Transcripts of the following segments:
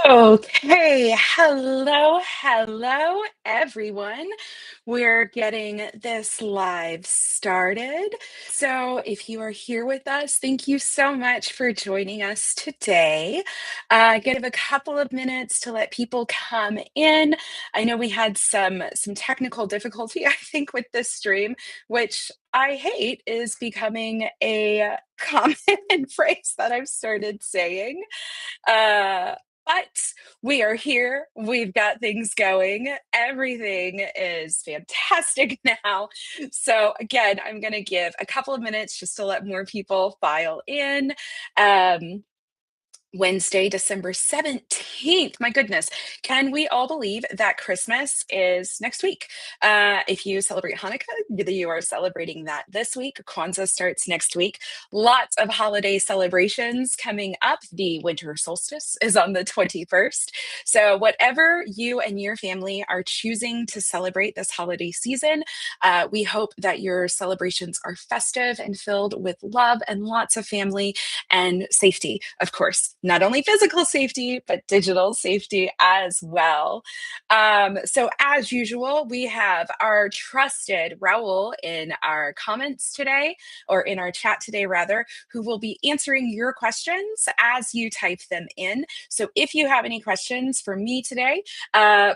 Okay, hello, everyone. We're getting this live started. So, if you are here with us, thank you so much for joining us today. Give a couple of minutes to let people come in. I know we had some technical difficulty, I think, with this stream, which I hate is becoming a common phrase that I've started saying. Uh, but we are here. We've got things going. Everything is fantastic now. So, again, I'm going to give a couple of minutes just to let more people file in. Um, Wednesday, December 17th. My goodness. Can we all believe that Christmas is next week? If you celebrate Hanukkah, you are celebrating that this week. Kwanzaa starts next week. Lots of holiday celebrations coming up. The winter solstice is on the 21st. So, whatever you and your family are choosing to celebrate this holiday season, we hope that your celebrations are festive and filled with love and lots of family and safety, of course, not only physical safety, but digital safety as well. So, as usual, we have our trusted Raul in our comments today, or in our chat today, rather, who will be answering your questions as you type them in. So, if you have any questions for me today,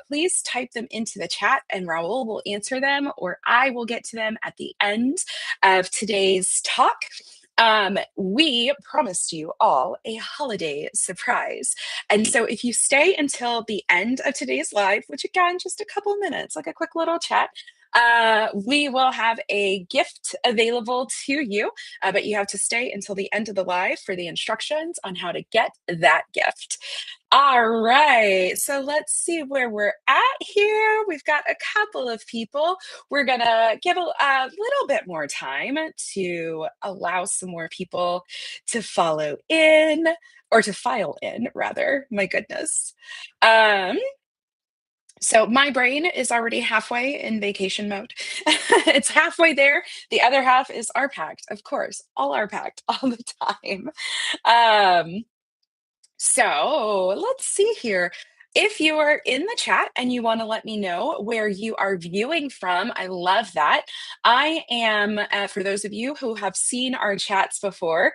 please type them into the chat and Raul will answer them, or I will get to them at the end of today's talk. We promised you all a holiday surprise. And so if you stay until the end of today's live, which again, just a couple minutes, like a quick little chat, we will have a gift available to you, but you have to stay until the end of the live for the instructions on how to get that gift. All right, so let's see where we're at here. We've got a couple of people. We're gonna give a little bit more time to allow some more people to follow in, or to file in, rather. My goodness. Um, so my brain is already halfway in vacation mode. It's halfway there. The other half is OurPact, of course, all OurPact all the time. Um, so let's see here. If you are in the chat and you want to let me know where you are viewing from, I love that. I am, for those of you who have seen our chats before,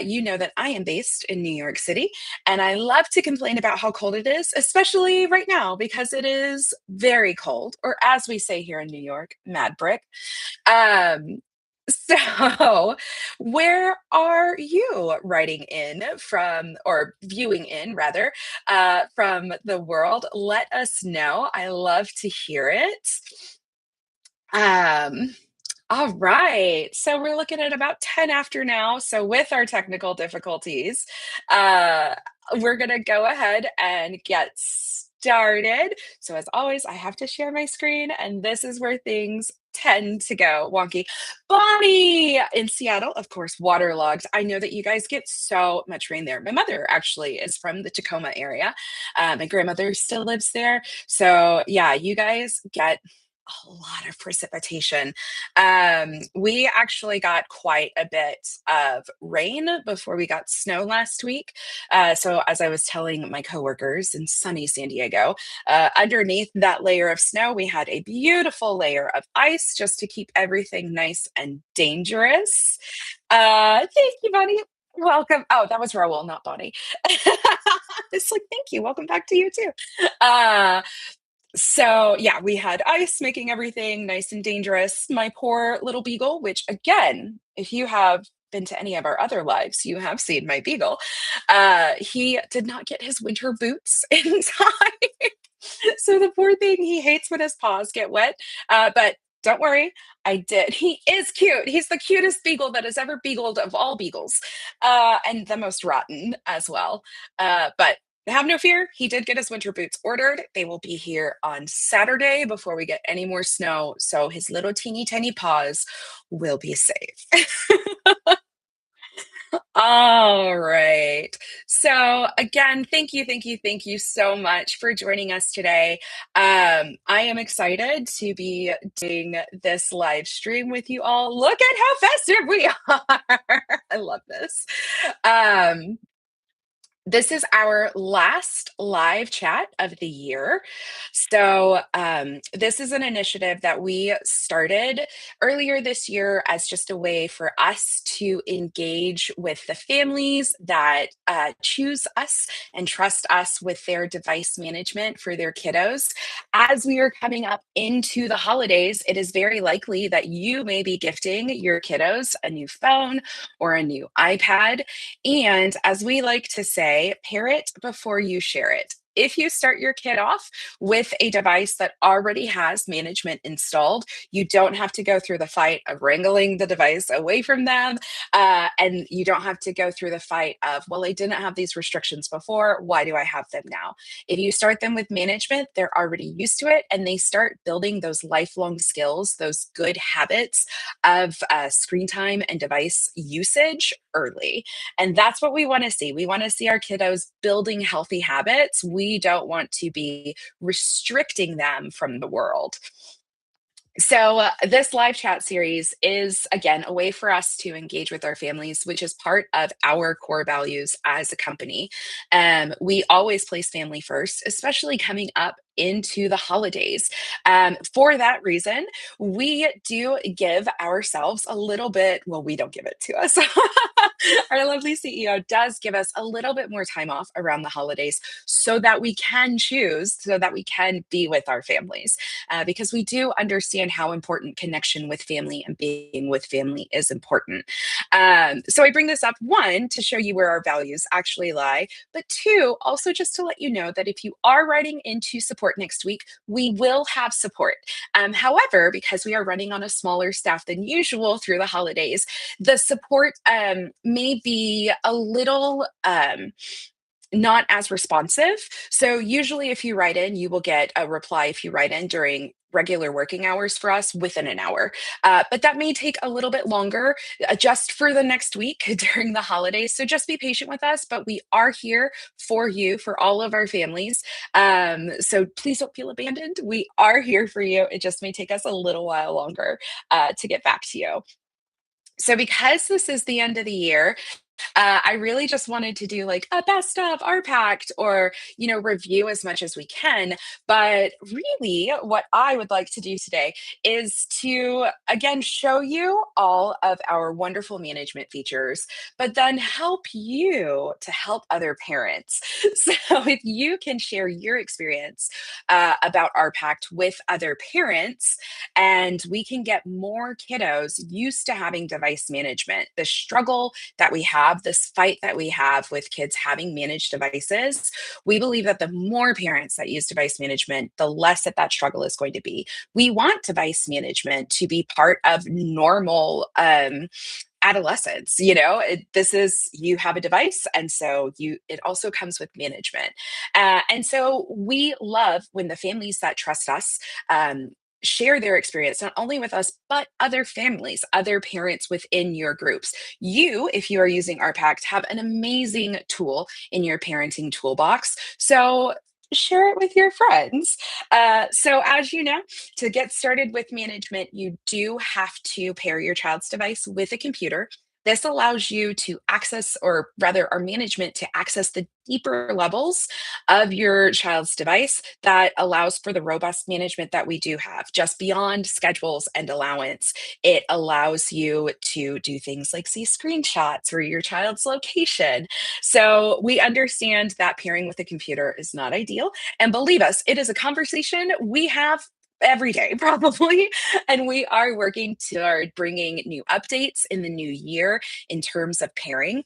you know that I am based in New York City, and I love to complain about how cold it is, especially right now, because it is very cold, or as we say here in New York, mad brick. Um, so, where are you writing in from, or viewing in rather, from the world? Let us know. I love to hear it. Um, all right. So we're looking at about 10 after now. So with our technical difficulties, uh, we're going to go ahead and get started. So as always, I have to share my screen, and this is where things tend to go wonky. Bonnie in Seattle, of course, waterlogged. I know that you guys get so much rain there. My mother actually is from the Tacoma area. My grandmother still lives there. So yeah, you guys get a lot of precipitation. We actually got quite a bit of rain before we got snow last week. So, as I was telling my coworkers in sunny San Diego, underneath that layer of snow, we had a beautiful layer of ice just to keep everything nice and dangerous. Thank you, Bonnie. Welcome. Oh, that was Raoul, not Bonnie. It's like, thank you. Welcome back to you too. Uh, so yeah, we had ice making everything nice and dangerous. My poor little beagle, which again, if you have been to any of our other lives, you have seen my beagle. He did not get his winter boots in time. So the poor thing, he hates when his paws get wet. But don't worry, I did. He is cute. He's the cutest beagle that has ever beagled of all beagles, and the most rotten as well. But have no fear. He did get his winter boots ordered. They will be here on Saturday before we get any more snow. So his little teeny tiny paws will be safe. All right. So again, thank you so much for joining us today. I am excited to be doing this live stream with you all. Look at how festive we are. I love this. Um, This is our last live chat of the year. This is an initiative that we started earlier this year as just a way for us to engage with the families that choose us and trust us with their device management for their kiddos. As we are coming up into the holidays, it is very likely that you may be gifting your kiddos a new phone or a new iPad. And as we like to say, pair it before you share it. If you start your kid off with a device that already has management installed, you don't have to go through the fight of wrangling the device away from them. And you don't have to go through the fight of, well, I didn't have these restrictions before. Why do I have them now? If you start them with management, they're already used to it and they start building those lifelong skills, those good habits of screen time and device usage early. And that's what we want to see. We want to see our kiddos building healthy habits. We don't want to be restricting them from the world. This live chat series is, again, a way for us to engage with our families, which is part of our core values as a company. We always place family first, especially coming up into the holidays. For that reason, we do give ourselves a little bit, well, we don't give it to us. Our lovely CEO does give us a little bit more time off around the holidays so that we can choose, so that we can be with our families because we do understand how important connection with family and being with family is important. So I bring this up, one, to show you where our values actually lie, but two, also just to let you know that if you are writing into support next week, we will have support. However, because we are running on a smaller staff than usual through the holidays, the support may be a little not as responsive. So usually if you write in, you will get a reply if you write in during regular working hours for us within an hour. But that may take a little bit longer just for the next week during the holidays. So just be patient with us, but we are here for you, for all of our families. So please don't feel abandoned. We are here for you. It just may take us a little while longer to get back to you. So, because this is the end of the year, I really just wanted to do like a best of OurPact or, review as much as we can. But really, what I would like to do today is to, again, show you all of our wonderful management features, but then help you to help other parents. So, if you can share your experience about OurPact with other parents, and we can get more kiddos used to having device management, the struggle that we have, this fight that we have with kids having managed devices, we believe that the more parents that use device management, the less that struggle is going to be. We want device management to be part of normal adolescence. This is, you have a device, and so it also comes with management. And so we love when the families that trust us share their experience, not only with us, but other families, other parents within your groups. You, if you are using OurPact, have an amazing tool in your parenting toolbox. So share it with your friends. So, as you know, to get started with management, you do have to pair your child's device with a computer. This allows you to access, or rather, our management to access the deeper levels of your child's device that allows for the robust management that we do have, just beyond schedules and allowance. It allows you to do things like see screenshots or your child's location. So we understand that pairing with a computer is not ideal. And believe us, it is a conversation we have every day probably, and we are working toward bringing new updates in the new year in terms of pairing.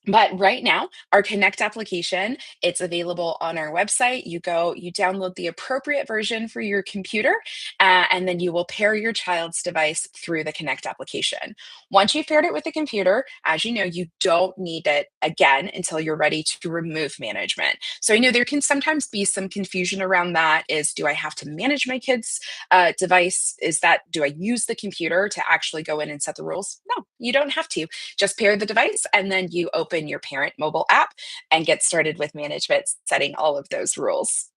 But right now, our Connect application, it's available on our website. You download the appropriate version for your computer, and then you will pair your child's device through the Connect application. Once you've paired it with the computer, as you know, you don't need it again until you're ready to remove management. So I know there can sometimes be some confusion around that. Is, do I have to manage my kid's device? Do I use the computer to actually go in and set the rules? No, you don't have to. Just pair the device and then you open your parent mobile app and get started with management, setting all of those rules.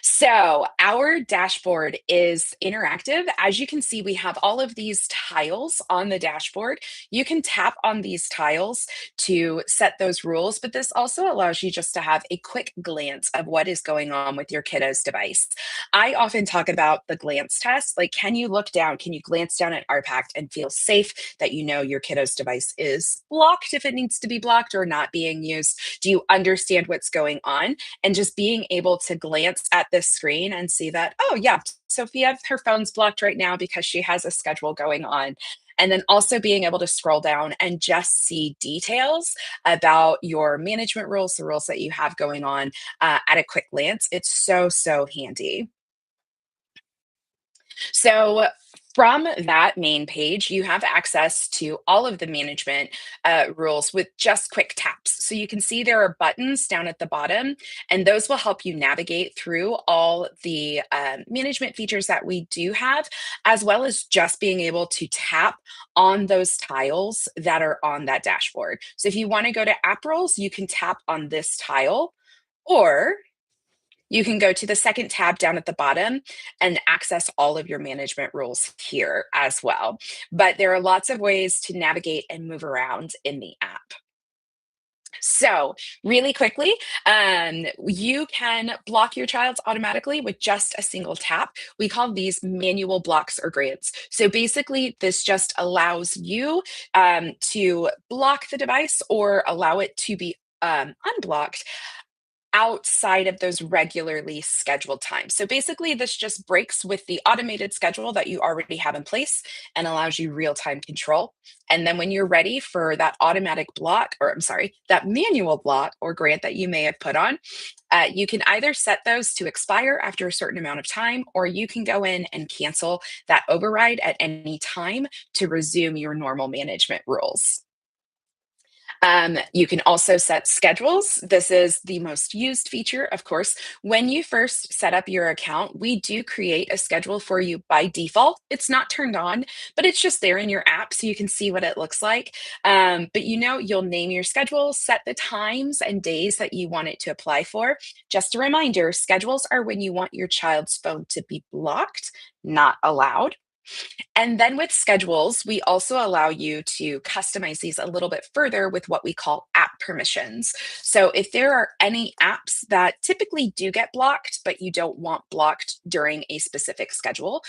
So, our dashboard is interactive. As you can see, we have all of these tiles on the dashboard. You can tap on these tiles to set those rules, but this also allows you just to have a quick glance of what is going on with your kiddo's device. I often talk about the glance test. Like, can you look down? Can you glance down at OurPact and feel safe that you know your kiddo's device is blocked if it needs to be blocked or not being used? Do you understand what's going on? And just being able to glance at this screen and see that, oh, yeah, Sophia, her phone's blocked right now because she has a schedule going on. And then also being able to scroll down and just see details about your management rules, the rules that you have going on at a quick glance. It's so, so handy. So, from that main page, you have access to all of the management rules with just quick taps. So, you can see there are buttons down at the bottom, and those will help you navigate through all the management features that we do have, as well as just being able to tap on those tiles that are on that dashboard. So, if you want to go to app rules, you can tap on this tile. Or you can go to the second tab down at the bottom and access all of your management rules here as well. But there are lots of ways to navigate and move around in the app. So, really quickly, you can block your child's automatically with just a single tap. We call these manual blocks or grants. So, basically, this just allows you to block the device or allow it to be unblocked outside of those regularly scheduled times. So basically, this just breaks with the automated schedule that you already have in place and allows you real time control. And then when you're ready for that automatic block, or I'm sorry, that manual block or grant that you may have put on, you can either set those to expire after a certain amount of time, or you can go in and cancel that override at any time to resume your normal management rules. You can also set schedules. This is the most used feature, of course. When you first set up your account, we do create a schedule for you by default. It's not turned on, but it's just there in your app so you can see what it looks like. But you'll name your schedule, set the times and days that you want it to apply for. Just a reminder, schedules are when you want your child's phone to be blocked, not allowed. And then with schedules, we also allow you to customize these a little bit further with what we call app permissions. So if there are any apps that typically do get blocked, but you don't want blocked during a specific schedule,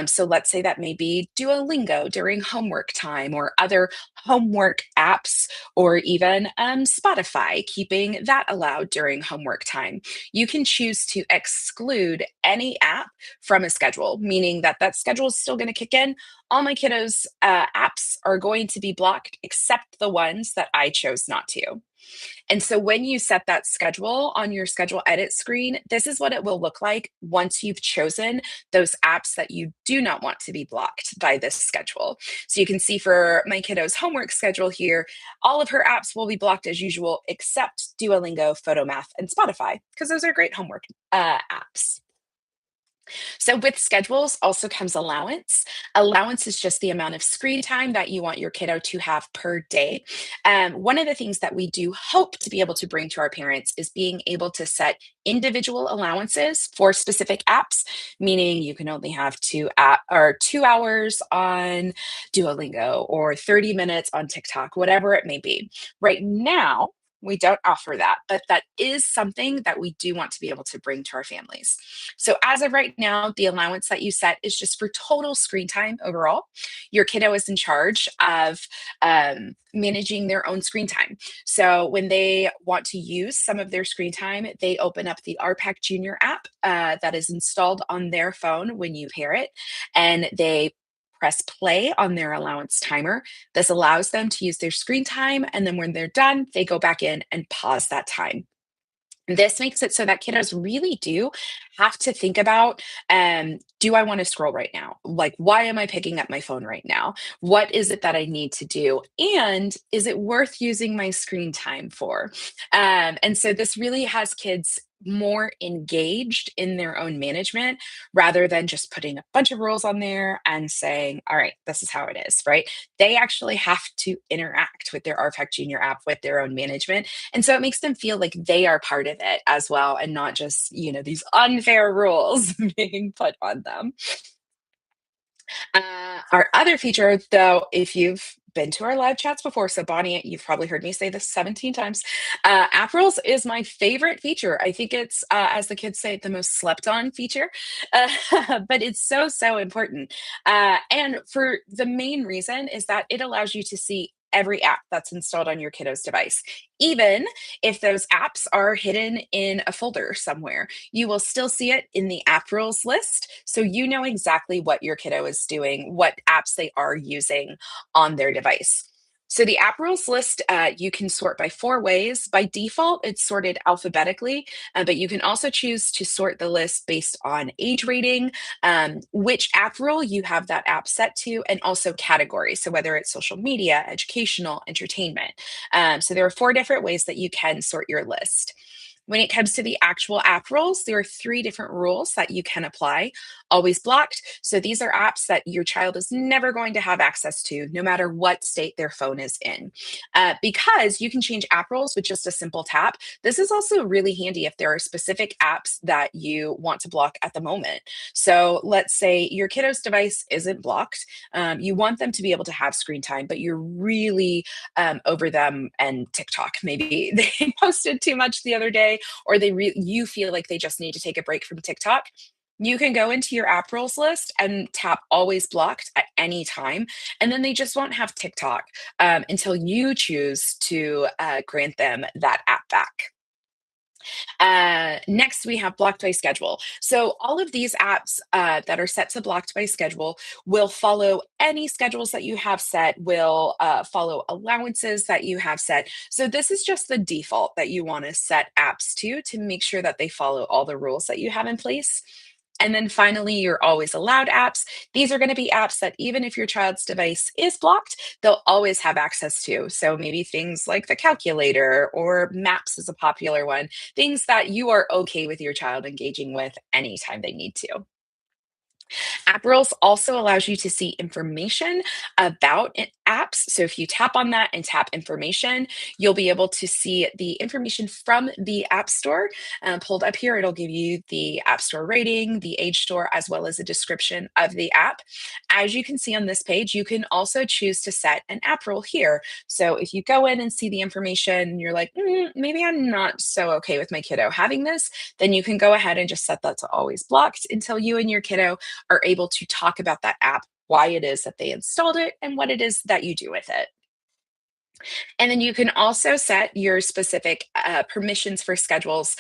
so let's say that may be Duolingo during homework time or other homework apps, or even Spotify, keeping that allowed during homework time. You can choose to exclude any app from a schedule, meaning that that schedule is still going to kick in. All my kiddos' apps are going to be blocked except the ones that I chose not to. And so when you set that schedule on your schedule edit screen, this is what it will look like once you've chosen those apps that you do not want to be blocked by this schedule. So you can see for my kiddo's homework schedule here, all of her apps will be blocked as usual, except Duolingo, Photomath, and Spotify, because those are great homework apps. So with schedules also comes allowance. Allowance is just the amount of screen time that you want your kiddo to have per day. One of the things that we do hope to be able to bring to our parents is being able to set individual allowances for specific apps, meaning you can only have 2 hours on Duolingo or 30 minutes on TikTok, whatever it may be. Right now, we don't offer that, but that is something that we do want to be able to bring to our families. So, as of right now, the allowance that you set is just for total screen time overall. Your kiddo is in charge of managing their own screen time. So, when they want to use some of their screen time, they open up the RPAC Junior app that is installed on their phone when you pair it, and they press play on their allowance timer. This allows them to use their screen time, and then when they're done, they go back in and pause that time. This makes it so that kiddos really do have to think about, do I want to scroll right now? Like, why am I picking up my phone right now? What is it that I need to do? And is it worth using my screen time for? And so this really has kids more engaged in their own management rather than just putting a bunch of rules on there and saying, all right, this is how it is, right? They actually have to interact with their RFAC Junior app with their own management. And so it makes them feel like they are part of it as well and not just, these unfair rules being put on them. Our other feature, though, if you've been to our live chats before, so Bonnie, you've probably heard me say this 17 times. App Rules is my favorite feature. I think it's, as the kids say, the most slept on feature, but it's so, so important. And for the main reason is that it allows you to see every app that's installed on your kiddo's device, even if those apps are hidden in a folder somewhere. You will still see it in the app rules list. So you know exactly what your kiddo is doing, what apps they are using on their device. So the app rules list, you can sort by 4 ways. By default, it's sorted alphabetically, but you can also choose to sort the list based on age rating, which app rule you have that app set to, and also category. So whether it's social media, educational, entertainment. So there are 4 different ways that you can sort your list. When it comes to the actual app rules, there are 3 different rules that you can apply. Always blocked. So these are apps that your child is never going to have access to, no matter what state their phone is in. Because you can change app rules with just a simple tap. This is also really handy if there are specific apps that you want to block at the moment. So let's say your kiddo's device isn't blocked. You want them to be able to have screen time, but you're really over them and TikTok. Maybe they posted too much the other day, or you feel like they just need to take a break from TikTok. You can go into your app rules list and tap always blocked at any time, and then they just won't have TikTok until you choose to grant them that app back. Next, we have blocked by schedule. So all of these apps that are set to blocked by schedule will follow any schedules that you have set, will follow allowances that you have set. So this is just the default that you want to set apps to make sure that they follow all the rules that you have in place. And then finally, your always allowed apps. These are going to be apps that even if your child's device is blocked, they'll always have access to. So maybe things like the calculator or maps is a popular one, things that you are okay with your child engaging with anytime they need to. App Rules also allows you to see information about apps. So if you tap on that and tap information, you'll be able to see the information from the App Store. Pulled up here, it'll give you the App Store rating, the age store, as well as a description of the app. As you can see on this page, you can also choose to set an app rule here. So if you go in and see the information, and you're like, maybe I'm not so okay with my kiddo having this, then you can go ahead and just set that to always blocked until you and your kiddo are able to talk about that app, why it is that they installed it, and what it is that you do with it. And then you can also set your specific permissions for schedules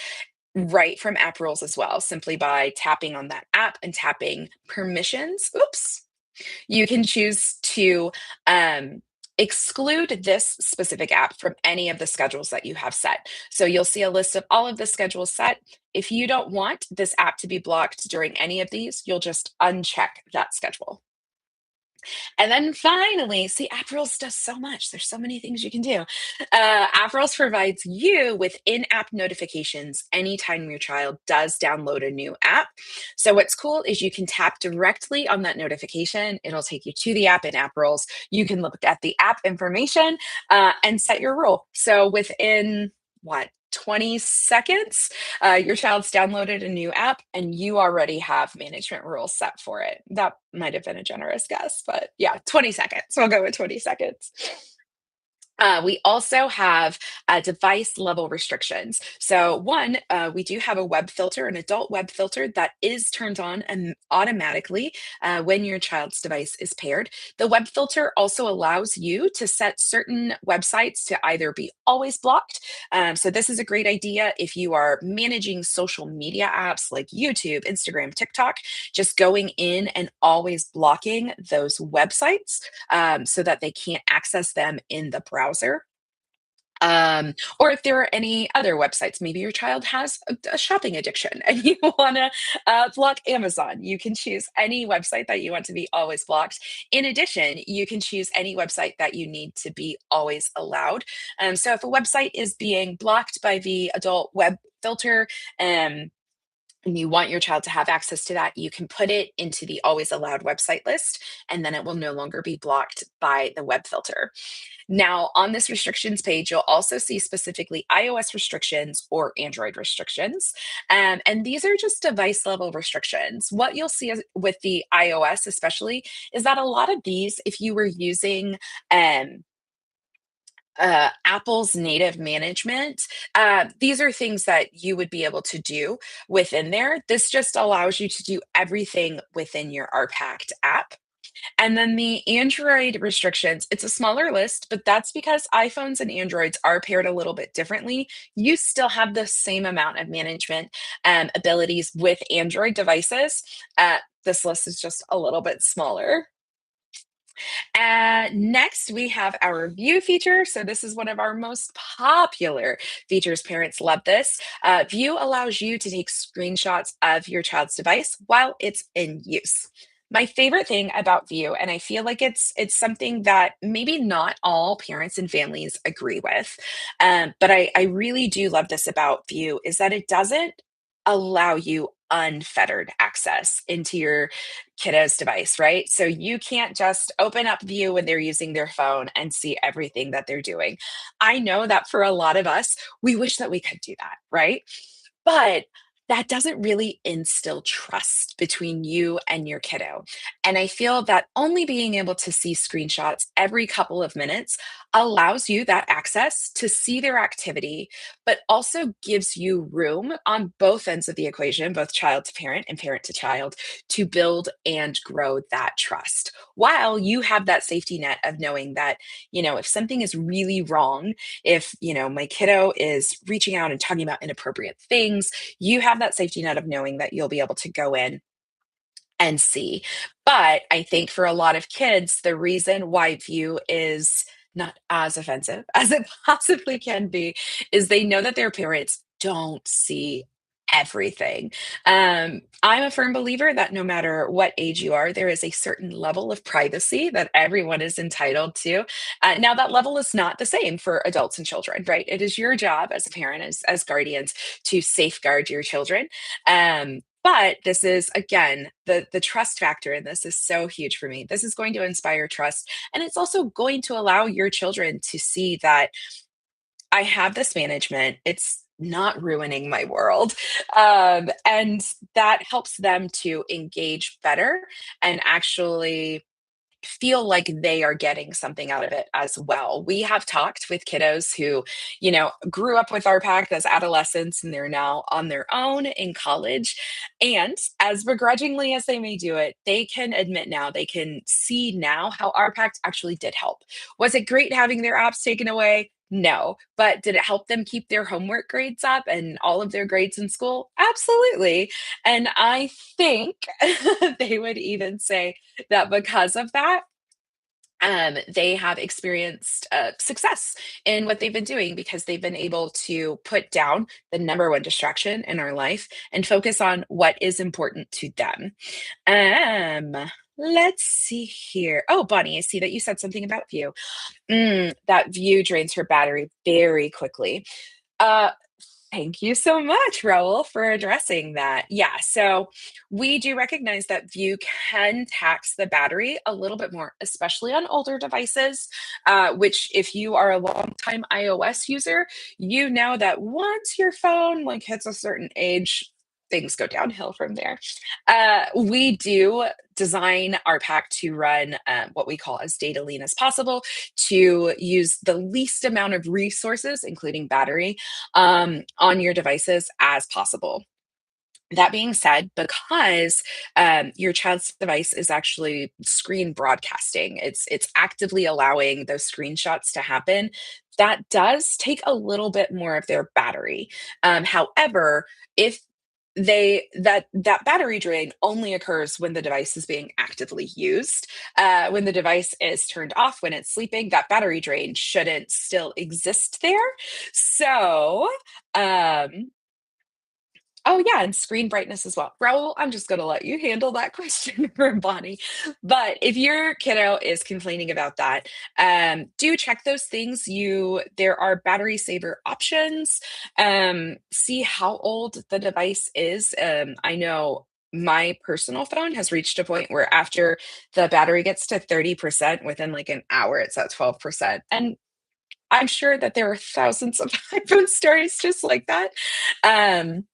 right from app rules as well, simply by tapping on that app and tapping permissions. Oops. You can choose to exclude this specific app from any of the schedules that you have set. So you'll see a list of all of the schedules set. If you don't want this app to be blocked during any of these, you'll just uncheck that schedule. And then finally, see, App Rules does so much. There's so many things you can do. App Rules provides you with in-app notifications anytime your child does download a new app. So what's cool is you can tap directly on that notification. It'll take you to the app in App Rules. You can look at the app information and set your rule. So within what, 20 seconds, your child's downloaded a new app and you already have management rules set for it. That might have been a generous guess, but yeah, 20 seconds. We'll go with 20 seconds. We also have device level restrictions. So, one, we do have a web filter, an adult web filter that is turned on and automatically when your child's device is paired. The web filter also allows you to set certain websites to either be always blocked. So, this is a great idea if you are managing social media apps like YouTube, Instagram, TikTok, just going in and always blocking those websites so that they can't access them in the browser. Or if there are any other websites, maybe your child has a shopping addiction and you want to block Amazon. You can choose any website that you want to be always blocked. In addition, you can choose any website that you need to be always allowed. So if a website is being blocked by the adult web filter, um, and you want your child to have access to that, you can put it into the always allowed website list, and then it will no longer be blocked by the web filter. Now, on this restrictions page, you'll also see specifically iOS restrictions or Android restrictions. And these are just device level restrictions. What you'll see with the iOS, especially, is that a lot of these, if you were using um, Apple's native management, these are things that you would be able to do within there. This just allows you to do everything within your OurPact app. And then the Android restrictions, it's a smaller list, but that's because iPhones and Androids are paired a little bit differently. You still have the same amount of management abilities with Android devices. This list is just a little bit smaller. Next, we have our view feature. So this is one of our most popular features. Parents love this. View allows you to take screenshots of your child's device while it's in use. My favorite thing about View, and I feel like it's something that maybe not all parents and families agree with, but I really do love this about View, is that it doesn't allow you unfettered access into your kiddo's device, right? So you can't just open up View when they're using their phone and see everything that they're doing. I know that for a lot of us, we wish that we could do that, right? But that doesn't really instill trust between you and your kiddo. And I feel that only being able to see screenshots every couple of minutes allows you that access to see their activity, but also gives you room on both ends of the equation, both child to parent and parent to child, to build and grow that trust while you have that safety net of knowing that, if something is really wrong, if, my kiddo is reaching out and talking about inappropriate things, you have that safety net of knowing that you'll be able to go in and see. But I think for a lot of kids, the reason why View is not as offensive as it possibly can be is they know that their parents don't see everything. I'm a firm believer that no matter what age you are, there is a certain level of privacy that everyone is entitled to. Now, that level is not the same for adults and children, right? It is your job as a parent, as guardians, to safeguard your children. But this is, again, the trust factor in this is so huge for me. This is going to inspire trust, and it's also going to allow your children to see that I have this management. It's not ruining my world. And that helps them to engage better and actually feel like they are getting something out of it as well. We have talked with kiddos who, grew up with our pact as adolescents and they're now on their own in college. And as begrudgingly as they may do it, they can admit now, they can see now how our pact actually did help. Was it great having their apps taken away? No. But did it help them keep their homework grades up and all of their grades in school? Absolutely. And I think they would even say that because of that, they have experienced success in what they've been doing because they've been able to put down the number one distraction in our life and focus on what is important to them. Let's see here. Oh, Bonnie, I see that you said something about View. That View drains her battery very quickly. Uh, Thank you so much, Raul, for addressing that. Yeah, so we do recognize that View can tax the battery a little bit more, especially on older devices, which if you are a longtime iOS user, you know that once your phone hits a certain age, things go downhill from there. We do design our pack to run what we call as data lean as possible to use the least amount of resources, including battery, on your devices as possible. That being said, because your child's device is actually screen broadcasting, it's actively allowing those screenshots to happen. That does take a little bit more of their battery. However, if that battery drain only occurs when the device is being actively used. When the device is turned off, when it's sleeping, that battery drain shouldn't still exist there. So, um, oh, yeah, and screen brightness as well. Raul, I'm just gonna let you handle that question for Bonnie. But if your kiddo is complaining about that, do check those things. There are battery saver options. See how old the device is. I know my personal phone has reached a point where after the battery gets to 30%, within like an hour, it's at 12%. And I'm sure that there are thousands of iPhone stories just like that. Um,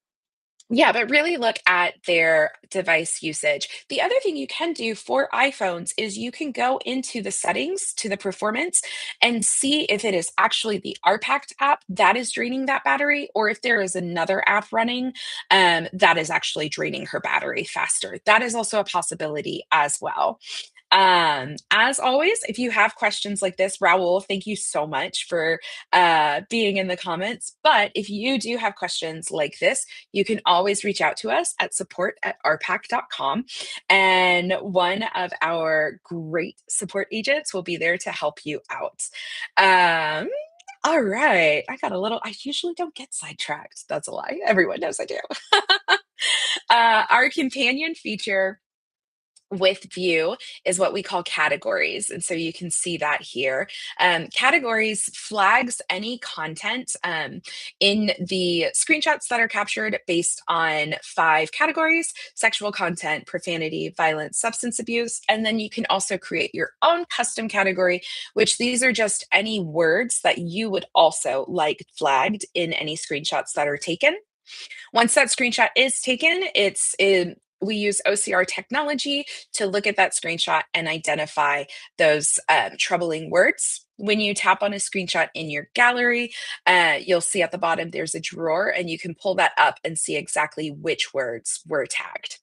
yeah, but really look at their device usage. The other thing you can do for iPhones is you can go into the settings to the performance and see if it is actually the OurPact app that is draining that battery, or if there is another app running that is actually draining her battery faster. That is also a possibility as well. As always, if you have questions like this, Raul, thank you so much for being in the comments. But if you do have questions like this, you can always reach out to us at support@ourpact.com. And one of our great support agents will be there to help you out. Um, all right. I usually don't get sidetracked. That's a lie. Everyone knows I do. Our companion feature with View is what we call categories. And so you can see that here. Categories flags any content in the screenshots that are captured based on 5 categories: sexual content, profanity, violence, substance abuse. And then you can also create your own custom category, which these are just any words that you would also like flagged in any screenshots that are taken. Once that screenshot is taken, we use OCR technology to look at that screenshot and identify those troubling words. When you tap on a screenshot in your gallery, you'll see at the bottom there's a drawer, and you can pull that up and see exactly which words were tagged.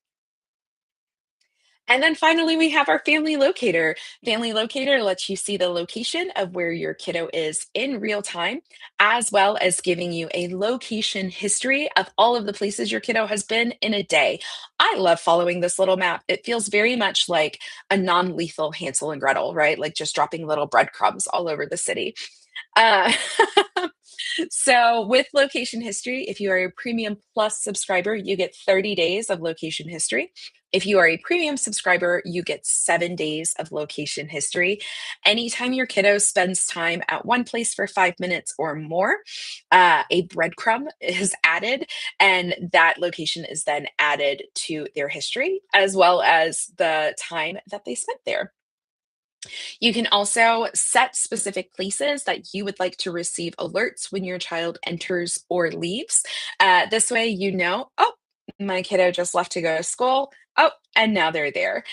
And then finally, we have our family locator. Family locator lets you see the location of where your kiddo is in real time, as well as giving you a location history of all of the places your kiddo has been in a day. I love following this little map. It feels very much like a non lethal Hansel and Gretel, right? Like just dropping little breadcrumbs all over the city. Uh, So, with location history, if you are a premium plus subscriber, you get 30 days of location history. If you are a premium subscriber, you get 7 days of location history. Anytime your kiddo spends time at one place for 5 minutes or more, a breadcrumb is added, and that location is then added to their history, as well as the time that they spent there. You can also set specific places that you would like to receive alerts when your child enters or leaves. This way, you know, oh, my kiddo just left to go to school. Oh, and now they're there.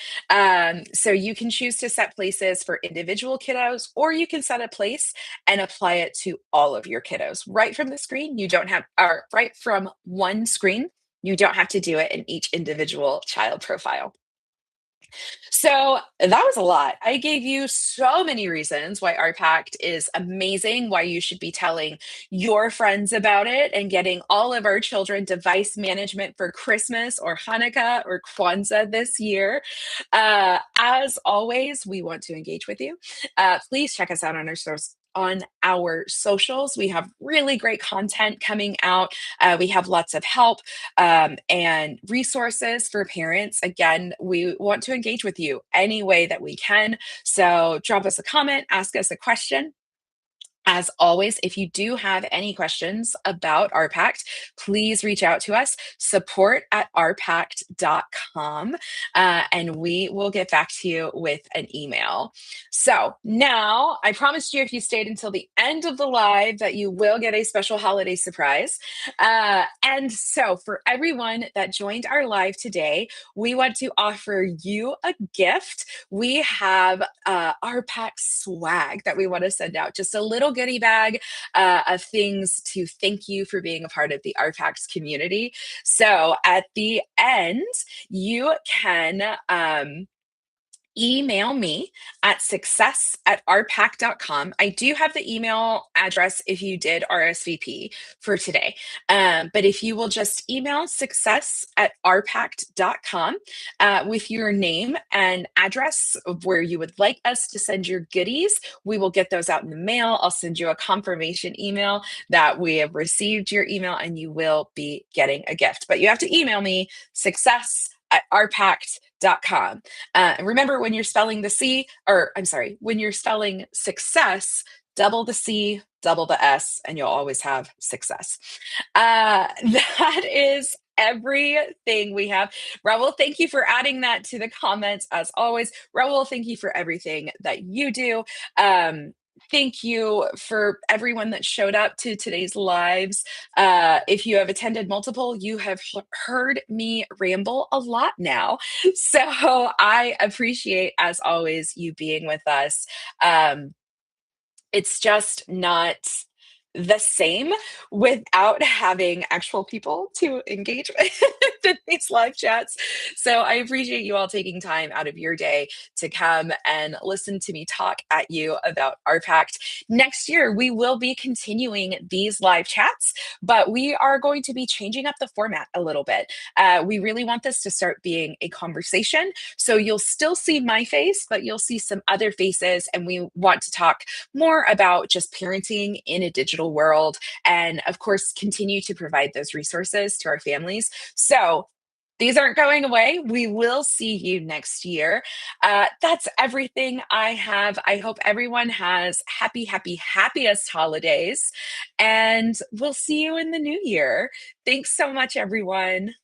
So you can choose to set places for individual kiddos, or you can set a place and apply it to all of your kiddos right from the screen. You don't have, or right from one screen. You don't have to do it in each individual child profile. So that was a lot. I gave you so many reasons why OurPact is amazing, why you should be telling your friends about it and getting all of our children device management for Christmas or Hanukkah or Kwanzaa this year. As always, we want to engage with you. Please check us out on our source. On our socials, we have really great content coming out. We have lots of help and resources for parents. Again, we want to engage with you any way that we can. So drop us a comment, ask us a question. As always, if you do have any questions about OurPact, please reach out to us, support@ourpact.com, and we will get back to you with an email. So now I promised you if you stayed until the end of the live that you will get a special holiday surprise. And so for everyone that joined our live today, we want to offer you a gift. We have our pack swag that we want to send out, just a little goodie bag of things to thank you for being a part of the RPAX community. So at the end, you can email me at success@ourpact.com. I do have the email address if you did RSVP for today. But if you will just email success@ourpact.com with your name and address of where you would like us to send your goodies, we will get those out in the mail. I'll send you a confirmation email that we have received your email and you will be getting a gift. But you have to email me success@ourpact.com. Remember, when you're spelling the C, or I'm sorry, when you're spelling success, double the C, double the S, and you'll always have success. That is everything we have. Raul, thank you for adding that to the comments as always. Raul, thank you for everything that you do. Thank you for everyone that showed up to today's lives. If you have attended multiple, you have heard me ramble a lot now. So I appreciate, as always, you being with us. It's just not the same without having actual people to engage with in these live chats. So I appreciate you all taking time out of your day to come and listen to me talk at you about OurPact. Next year, we will be continuing these live chats, but we are going to be changing up the format a little bit. We really want this to start being a conversation. So you'll still see my face, but you'll see some other faces, and we want to talk more about just parenting in a digital world, and of course continue to provide those resources to our families. So these aren't going away. We will see you next year. That's everything I have. I hope everyone has happiest holidays, and we'll see you in the new year. Thanks so much, everyone.